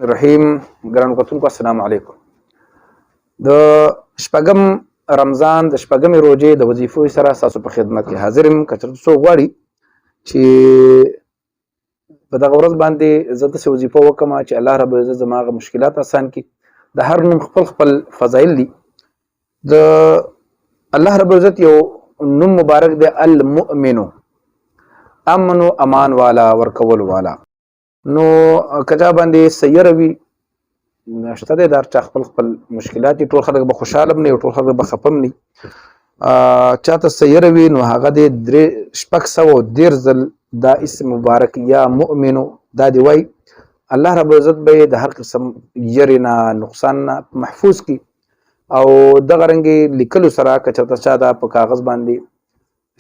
رحیم ګرانو کتونکو السلام علیکم. د شپږم رمضان د شپږمې روژې د وظیفو سره ستاسو په خدمت کې حاضر یم. که چېرته څوک غواړي چې په دغه ورځ باندې زه داسې وظیفه وکړم چې الله رب العزت زما هغه مشکلات اسان کړي. د هر نوم خپل خپل فضایل دي. د الله رب العزت یو نوم مبارک دی، المؤمنو، امن و امان والا، ورکول والا. نو که چا باندې سیره وي شته دی، دا چا خپل خپل مشکلات دي. ټول خلک به خوشحاله هم نه وي، ټول خلک به خفه هم نه وي. چاته سیره وي نو هغه دی 613 ځل دا اسم مبارک یا مؤمنو دا دی وایي. الله رب العزت به د هر قسم یرې نه نقصان نه محفوظ کړي. او دغه رنګې لیکلو سره که چېرته چا دا په کاغذ باندې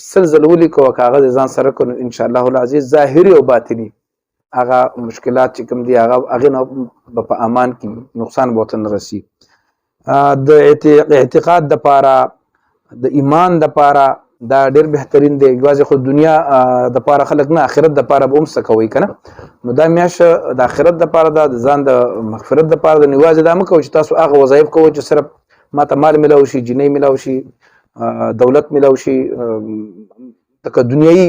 100 ځل ولیکو او کاغذ یې ځان سره کړو، انشاءالله العزیز ظاهري او باطني هغه مشکلات چې کوم دي هغه نه به په امان کې نقصان به ورته نه رسي. د اعتقاد دپاره، د ایمان دپاره دا ډېر بهترین دی. یوازې خو دنیا دپاره خلک نه، آخرت دپاره به هم څه کوئ که نه. نو دا میاشت د آخرت دپاره ده، د ځان د مغفرت دپاره ده. نو یوازې دا مه کوئ چې تاسو هغه وظایف کوئ چې صرف ماته مال میلاو شي، جنۍ میلاو شي، دولت میلاو شي، لکه دنیایي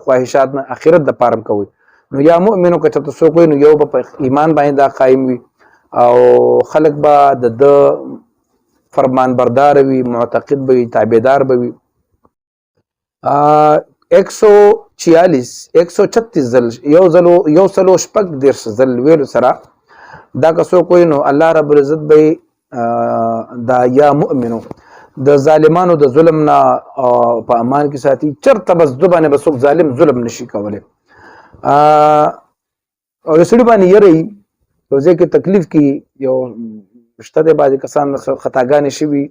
خواهشات نه، آخرت دپاره هم کوئ. نو یا مؤمنو که چېرته څوک وایي نو یو به په ایمان باندې دا قایم وي او خلک به د ده فرمان بردار وي، معتقد به وي، تابعدار به وي. 136 ځل یو سلو شپږ دېرش ځل ویلو سره دا که څوک وایي نو الله رب العزت به دا یا مؤمنو د ظالمانو د ظلم نه په امان کې ساتي. چېرته بس ده باندې به څوک ظالم ظلم نشي کولی. او یو سړي باندې یره وي، یو ځای کې تکلیف کې یو شته دی، بعضې کسان خطاګانې شوي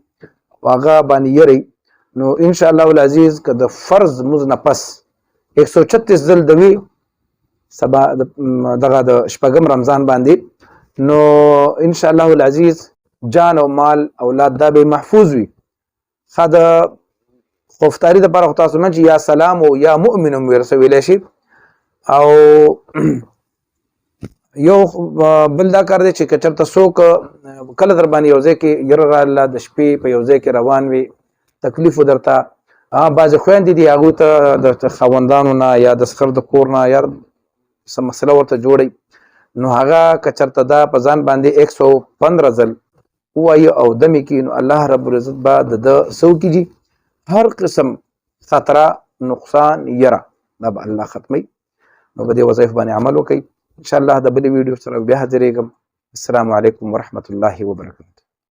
هغه باندې یره وي. نو انشاءالله العزیز که د فرض مونځ نه پس 136 ځل د وي سبا دغه د شپږم رمضان باندې، نو انشاءالله العزیز جان او مال اولاد دا به محفوظ وي. ښه د خفتاري دپاره خو تاسو من چې یا سلام او یا مؤمن هم ورسویلی شي. او یو بل دا کار دی چې که چېرته څوک کله در باندې یو ځای کې یره راله د شپې په یو ځای کې روان وي، تکلیف و درته بعضې خویندې دي هغوی ته د خاوندانو نه یا د سخر د کور نه یا څه مسله ورته جوړئ، نو هغه که چېرته دا په ځان باندې 115 ځل ووایي او دمې کړي، نو الله رب العزت به د ده څه وکړي، هر قسم خطره، نقصان، یره دا به الله ختموي. نو په دې وظایف باندې عمل وکړئ. انشاءالله د بلې ویډیو سره بیا حاضرېږم. السلام علیکم ورحمة الله وبرکاته.